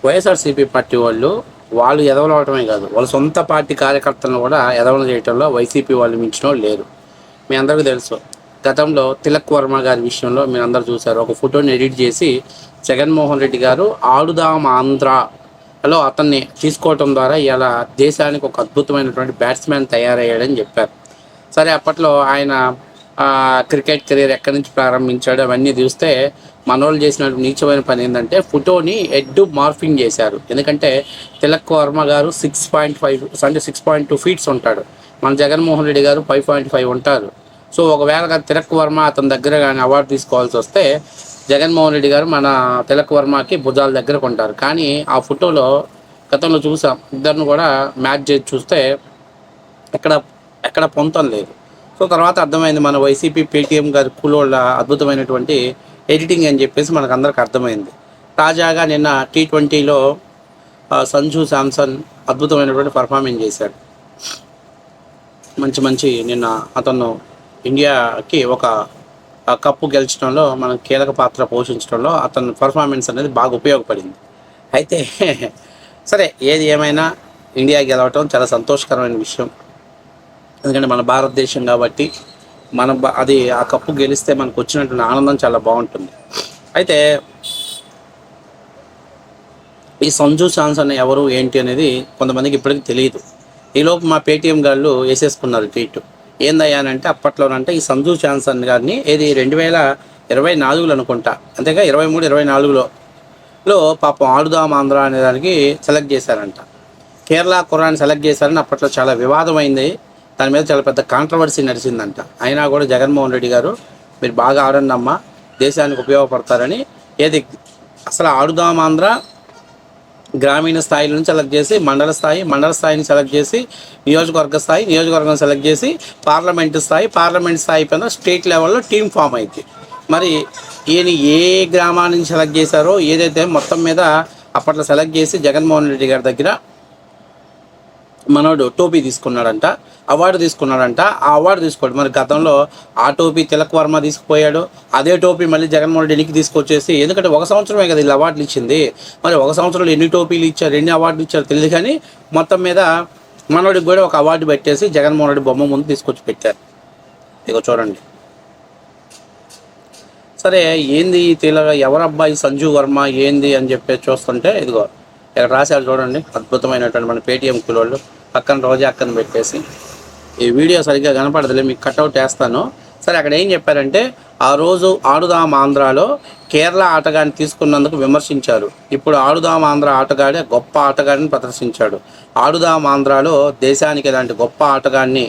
YSRCP party వాళ్ళు ఎదవలు అవటమే కాదు, వాళ్ళ సొంత పార్టీ కార్యకర్తలను కూడా ఎదవలు చేయటంలో వైసీపీ వాళ్ళు మించిన వాళ్ళు లేరు. మీ అందరికీ తెలుసు, గతంలో తిలక్ వర్మ గారి విషయంలో మీరు అందరూ చూశారు. ఒక ఫోటోని ఎడిట్ చేసి జగన్మోహన్ రెడ్డి గారు ఆడుదాం ఆంధ్రాలో అతన్ని తీసుకోవటం ద్వారా ఇలా దేశానికి ఒక అద్భుతమైనటువంటి బ్యాట్స్మెన్ తయారయ్యాడని చెప్పారు. సరే, అప్పట్లో ఆయన క్రికెట్ కెరీర్ ఎక్కడి నుంచి ప్రారంభించాడు అవన్నీ చూస్తే మనోళ్ళు చేసిన నీచమైన పని ఏంటంటే ఫోటోని హెడ్ మార్ఫింగ్ చేశారు. ఎందుకంటే తిలక్ వర్మ గారు 6.5 అంటే 6.2 ఫీట్స్ ఉంటాడు, మన జగన్మోహన్ రెడ్డి గారు 5.5 ఉంటారు. సో ఒకవేళ తిలక్ వర్మ అతని దగ్గర కానీ అవార్డు తీసుకోవాల్సి వస్తే జగన్మోహన్ రెడ్డి గారు మన తిలక్ వర్మకి భుజాల దగ్గర కొంటారు. కానీ ఆ ఫోటోలో గతంలో చూసాం, ఇద్దరిని కూడా మ్యాచ్ చేసి చూస్తే ఎక్కడ ఎక్కడ పొంతం లేదు. సో తర్వాత అర్థమైంది మన వైసీపీ పేటీఎం గారి కూలోళ్ళ అద్భుతమైనటువంటి ఎడిటింగ్ అని చెప్పేసి మనకు అందరికి అర్థమైంది. తాజాగా నిన్న T20లో సంజు శాంసన్ అద్భుతమైనటువంటి పర్ఫార్మెన్స్ చేశాడు. మంచి నిన్న అతను ఇండియాకి ఒక కప్పు గెలిచడంలో మనం కీలక పాత్ర పోషించడంలో అతని పర్ఫార్మెన్స్ అనేది బాగా ఉపయోగపడింది. అయితే సరే, ఏది ఏమైనా ఇండియా గెలవటం చాలా సంతోషకరమైన విషయం. ఎందుకంటే మన భారతదేశం కాబట్టి అది ఆ కప్పు గెలిస్తే మనకు వచ్చినటువంటి ఆనందం చాలా బాగుంటుంది. అయితే ఈ సంజు శాంసన్ ఎవరు ఏంటి అనేది కొంతమందికి ఇప్పటికీ తెలియదు. ఈలోపు మా పేటీఎం గాళ్ళు వేసేసుకున్నారు ట్వీట్. ఏందయ్యానంటే అప్పట్లోనంటే ఈ సంజు శాంసన్ గారిని 2024 అనుకుంటా, అంతేగా 23-24లో పాపం ఆడుదాం ఆంధ్ర అనే దానికి సెలెక్ట్ చేశారంట. కేరళ కుర్రాన్ని సెలెక్ట్ చేశారని అప్పట్లో చాలా వివాదమైంది. దాని మీద చాలా పెద్ద కాంట్రవర్సీ నడిచిందంట. అయినా కూడా జగన్మోహన్ రెడ్డి గారు మీరు బాగా ఆడండి అమ్మా, దేశానికి ఉపయోగపడతారని అసలు ఆడుదాం ఆంధ్ర గ్రామీణ స్థాయి నుంచి సెలెక్ట్ చేసి మండల స్థాయిని సెలెక్ట్ చేసి నియోజకవర్గం సెలెక్ట్ చేసి పార్లమెంట్ స్థాయి పైన స్టేట్ లెవెల్లో టీం ఫామ్ అయింది. మరి ఈయన ఏ గ్రామాల నుంచి సెలెక్ట్ చేశారో ఏదైతే మొత్తం మీద అప్పట్లో సెలెక్ట్ చేసి జగన్మోహన్ రెడ్డి గారి దగ్గర మనోడు టోపీ తీసుకున్నాడంట, అవార్డు తీసుకున్నాడంట. ఆ అవార్డు తీసుకోడు మరి గతంలో ఆ టోపీ తిలక్ వర్మ తీసుకుపోయాడు, అదే టోపీ మళ్ళీ జగన్మోహన్ రెడ్డికి తీసుకొచ్చేసి, ఎందుకంటే 1 సంవత్సరమే కదా వీళ్ళు అవార్డులు ఇచ్చింది, మరి 1 సంవత్సరంలో ఎన్ని టోపీలు ఇచ్చారు, ఎన్ని అవార్డులు ఇచ్చారు తెలియదు. కానీ మొత్తం మీద మనోడికి కూడా ఒక అవార్డు పెట్టేసి జగన్మోహన్ రెడ్డి బొమ్మ ముందు తీసుకొచ్చి పెట్టారు. ఇగో చూడండి. సరే, ఏంది ఎవరబ్బాయి సంజు వర్మ ఏంది అని చెప్పేసి చూస్తుంటే ఇదిగో ఇక్కడ రాశారు చూడండి, అద్భుతమైనటువంటి మన పేటీఎం కులోళ్ళు. పక్కన రోజా అక్కను పెట్టేసి, ఈ వీడియో సరిగ్గా కనపడదులే, మీకు కట్అవుట్ వేస్తాను. సరే, అక్కడ ఏం చెప్పారంటే ఆ రోజు ఆడుదాం ఆంధ్రాలో కేరళ ఆటగాడిని తీసుకున్నందుకు విమర్శించారు. ఇప్పుడు ఆడుదాం ఆంధ్ర ఆటగాడే గొప్ప ఆటగాడిని ప్రదర్శించాడు. ఆడుదాం ఆంధ్రాలో దేశానికి ఇలాంటి గొప్ప ఆటగాడిని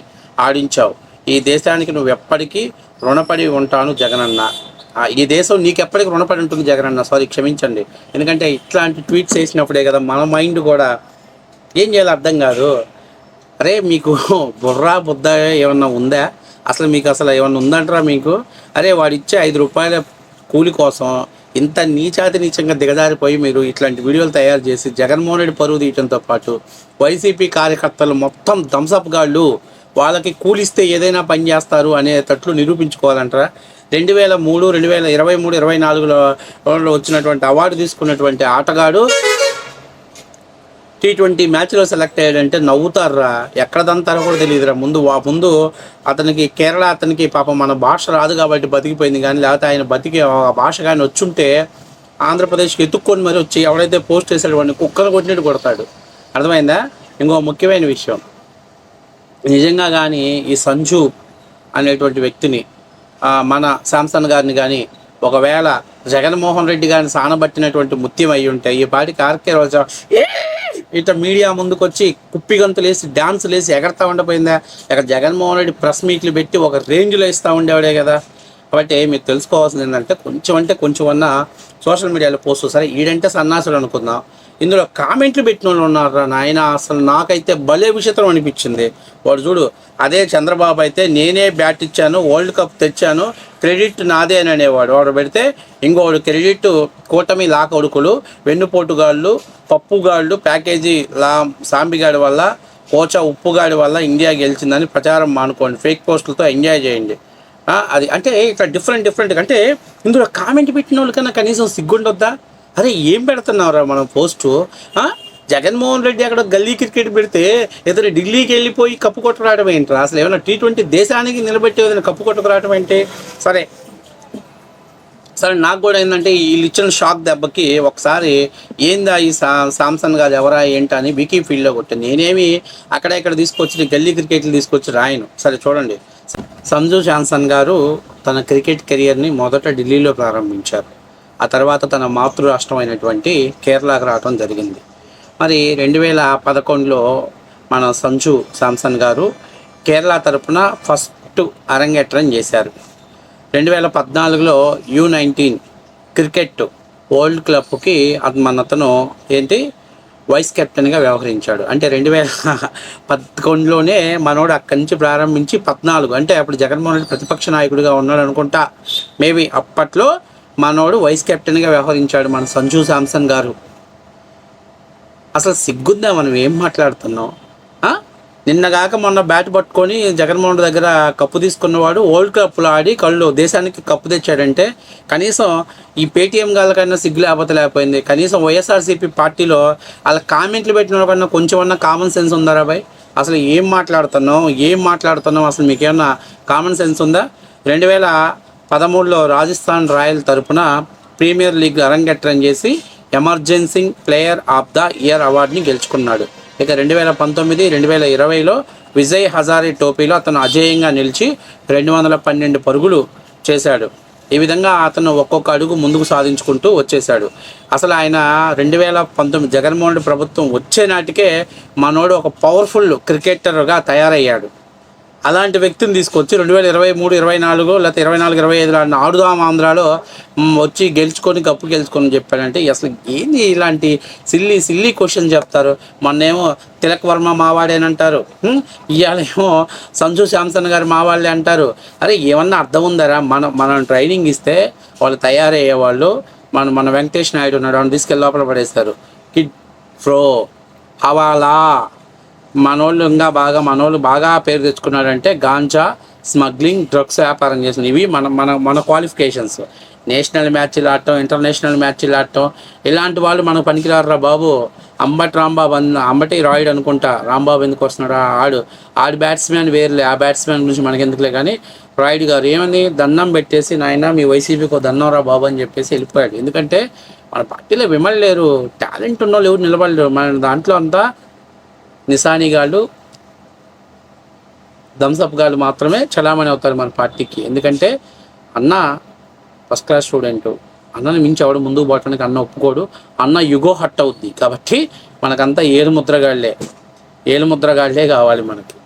ఆడించావు. ఈ దేశానికి నువ్వు ఎప్పటికీ రుణపడి ఉంటాను జగనన్న. ఈ దేశం నీకెప్పటికీ రుణపడి ఉంటుంది జగనన్న. క్షమించండి, ఎందుకంటే ఇట్లాంటి ట్వీట్స్ వేసినప్పుడే కదా మన మైండ్ కూడా ఏం చేయాలో అర్థం కాదు. అరే, మీకు బుద్ధ ఏమన్నా ఉందా? అసలు మీకు ఏమన్నా ఉందంటారా మీకు? అరే, వాడిచ్చే 5 రూపాయల కూలి కోసం ఇంత నీచంగా దిగజారిపోయి మీరు ఇట్లాంటి వీడియోలు తయారు చేసి జగన్మోహన్ రెడ్డి పరువు తీయడంతో పాటు వైసీపీ కార్యకర్తలు మొత్తం థమ్సప్ గాళ్ళు, వాళ్ళకి కూలిస్తే ఏదైనా పని చేస్తారు అనేటట్లు నిరూపించుకోవాలంటారా? 2023-24లో వచ్చినటువంటి అవార్డు తీసుకున్నటువంటి ఆటగాడు T20 మ్యాచ్లో సెలెక్ట్ అయ్యాడంటే నవ్వుతారా? ఎక్కడదంతారో కూడా తెలియదురా. ముందు అతనికి కేరళ పాపం మన భాష రాదు కాబట్టి బతికిపోయింది. కానీ లేకపోతే ఆయన బతికి భాష కానీ వచ్చుంటే ఆంధ్రప్రదేశ్కి ఎత్తుక్కొని మరి వచ్చి ఎవడైతే పోస్ట్ చేశాడు వాడిని కుక్కలు కొట్టినట్టు కొడతాడు. అర్థమైందా? ఇంకో ముఖ్యమైన విషయం, నిజంగా కానీ ఈ సంజు అనేటువంటి వ్యక్తిని మన శాంసన్ గారిని కానీ ఒకవేళ జగన్మోహన్ రెడ్డి గారిని సానబట్టినటువంటి ముత్యం అయ్యి ఉంటే ఈ పాటికి ఆర్కే రోజా ఇట్లా మీడియా ముందుకు వచ్చి కుప్పిగంతులు వేసి డ్యాన్సులు వేసి ఎగరతా ఉండపోయిందా? ఇక్కడ జగన్మోహన్ రెడ్డి ప్రెస్ మీట్లు పెట్టి ఒక రేంజ్లో ఇస్తూ ఉండేవాడే కదా. కాబట్టి మీకు తెలుసుకోవాల్సింది ఏంటంటే కొంచెం అన్నా సోషల్ మీడియాలో పోస్ట్. సరే, ఈడంటే సన్నాసులు అనుకుందాం, ఇందులో కామెంట్లు పెట్టిన వాళ్ళు ఉన్నారా నాయన? అసలు నాకైతే భలే విచిత్రం అనిపించింది. వాడు చూడు, అదే చంద్రబాబు అయితే నేనే బ్యాట్ ఇచ్చాను, వరల్డ్ కప్ తెచ్చాను, క్రెడిట్ నాదే అని అనేవాడు. వాడు పెడితే ఇంకోడు క్రెడిట్ కూటమి కొడుకులు, వెన్నుపోటుగాళ్ళు, పప్పుగాళ్ళు, ప్యాకేజీ సాంబిగాడి వల్ల, కోచా ఉప్పుగాడి వల్ల ఇండియా గెలిచిందని ప్రచారం మానుకోండి, ఫేక్ పోస్టులతో ఎంజాయ్ చేయండి. అది అంటే ఇక్కడ డిఫరెంట్ అంటే ఇందులో కామెంట్ పెట్టిన వాళ్ళకన్నా కనీసం సిగ్గుండొద్దా? అరే ఏం పెడుతున్నావురా మనం పోస్టు? జగన్మోహన్ రెడ్డి అక్కడ గల్లీ క్రికెట్ పెడితే ఇతను ఢిల్లీకి వెళ్ళిపోయి కప్పు కొట్టుకురావడం ఏంట్రా? అసలు ఏమైనా T20 దేశానికి నిలబెట్టే ఏదైనా కప్పు కొట్టుకురావడం ఏంటి? సరే సరే, నాకు కూడా ఏంటంటే వీళ్ళు ఇచ్చిన షాక్ దెబ్బకి ఒకసారి ఏందా ఈ శాంసన్ గారు ఎవరా ఏంటని వికీ ఫీల్డ్లో కొట్టింది. నేనేమి అక్కడ ఇక్కడ తీసుకొచ్చి గల్లీ క్రికెట్లు తీసుకొచ్చి రాయను. సరే చూడండి, సంజు శాంసన్ గారు తన క్రికెట్ కెరియర్ని మొదట ఢిల్లీలో ప్రారంభించారు. ఆ తర్వాత తన మాతృ రాష్ట్రం అయినటువంటి కేరళకు రావడం జరిగింది. మరి 2011లో మన సంజు శాంసన్ గారు కేరళ తరపున ఫస్ట్ అరంగేట్రం చేశారు. 2014లో U19 క్రికెట్ వరల్డ్ క్లబ్కి అతను ఏంటి వైస్ కెప్టెన్గా వ్యవహరించాడు. అంటే 2011లోనే మనోడు అక్కడి నుంచి ప్రారంభించి 14 అంటే అప్పుడు జగన్మోహన్ రెడ్డి ప్రతిపక్ష నాయకుడిగా ఉన్నాడు అనుకుంటా. మేబీ అప్పట్లో మనోడు వైస్ కెప్టెన్గా వ్యవహరించాడు మన సంజు శాంసన్ గారు. అసలు సిగ్గుందా మనం ఏం మాట్లాడుతున్నాం? నిన్నగాక మొన్న బ్యాట్ పట్టుకొని జగన్మోహన్ దగ్గర కప్పు తీసుకున్నవాడు వరల్డ్ కప్లో ఆడి దేశానికి కప్పు తెచ్చాడంటే కనీసం ఈ పేటీఎం గాళ్ళకన్నా సిగ్గు లేకపోయింది. కనీసం వైఎస్ఆర్సీపీ పార్టీలో వాళ్ళ కామెంట్లు పెట్టిన కన్నా కొంచెం అన్నా కామన్ సెన్స్ ఉందా బాయ్? అసలు ఏం మాట్లాడుతున్నాం అసలు మీకేమన్నా కామన్ సెన్స్ ఉందా? 2013లో రాజస్థాన్ రాయల్ తరపున ప్రీమియర్ లీగ్ అరంగేట్రం చేసి emergency player of the year అవార్డుని గెలుచుకున్నాడు. ఇక 2019, 2020లో విజయ్ హజారే ట్రోఫీలో అతను అజేయంగా నిలిచి 212 పరుగులు చేశాడు. ఈ విధంగా అతను ఒక్కొక్క అడుగు ముందుకు సాధించుకుంటూ వచ్చేశాడు. అసలు ఆయన 2019 జగన్మోహన్ రెడ్డి ప్రభుత్వం వచ్చే నాటికే మనోడు ఒక పవర్ఫుల్ క్రికెటర్గా తయారయ్యాడు. అలాంటి వ్యక్తిని తీసుకొచ్చి 2023, 24 లేకపోతే 24, 25 ఆడుదాం ఆంధ్రాలో వచ్చి గెలుచుకొని కప్పు గెలుచుకొని చెప్పాడంటే అసలు ఏంది ఇలాంటి సిల్లీ క్వశ్చన్ చెప్తారు? మొన్నేమో తిలక్ వర్మ మావాడేనంటారు, ఇవాళేమో సంజు శాంసన్ గారు మావాళ్ళే అంటారు. అరే ఏమన్నా అర్థం ఉందరా? మనం ట్రైనింగ్ ఇస్తే వాళ్ళు తయారయ్యేవాళ్ళు. మన వెంకటేష్ నాయుడు ఉన్నాడు, ఆయన తీసుకెళ్ళి లోపల పడేస్తారు. కిడ్ ఫ్రో హవాలా మనోళ్ళు బాగా పేరు తెచ్చుకున్నాడంటే గాంజా స్మగ్లింగ్, డ్రగ్స్ వ్యాపారం చేసిన ఇవి మన క్వాలిఫికేషన్స్. నేషనల్ మ్యాచ్లు ఆడటం, ఇంటర్నేషనల్ మ్యాచ్లు ఆడటం, ఇలాంటి వాళ్ళు మనకు పనికిరారురా బాబు. అంబటి రాయుడు అనుకుంటా, రాంబాబు ఎందుకు వస్తున్నాడు? ఆడు బ్యాట్స్మెన్ వేరులే, ఆ బ్యాట్స్మెన్ గురించి మనకి ఎందుకులే. కానీ రాయుడు గారు ఏమని దండం పెట్టేసి నాయన మీ వైసీపీకి దండం రా బాబు అని చెప్పేసి వెళ్ళిపోయాడు. ఎందుకంటే మన పార్టీలో విమలేరు, టాలెంట్ ఉన్న వాళ్ళు ఎవరు నిలబడలేరు. మన దాంట్లో అంతా నిశానీ గాళ్ళు, థమ్సప్ గాళ్ళు మాత్రమే చలామణి అవుతారు మన పార్టీకి. ఎందుకంటే అన్న ఫస్ట్ క్లాస్ స్టూడెంటు, అన్నని మించి ఎవడు ముందుకు పోవటానికి అన్న ఒప్పుకోడు. అన్న యుగో హట్ అవుద్ది. కాబట్టి మనకంతా ఏలుముద్రగాళ్లే కావాలి మనకి.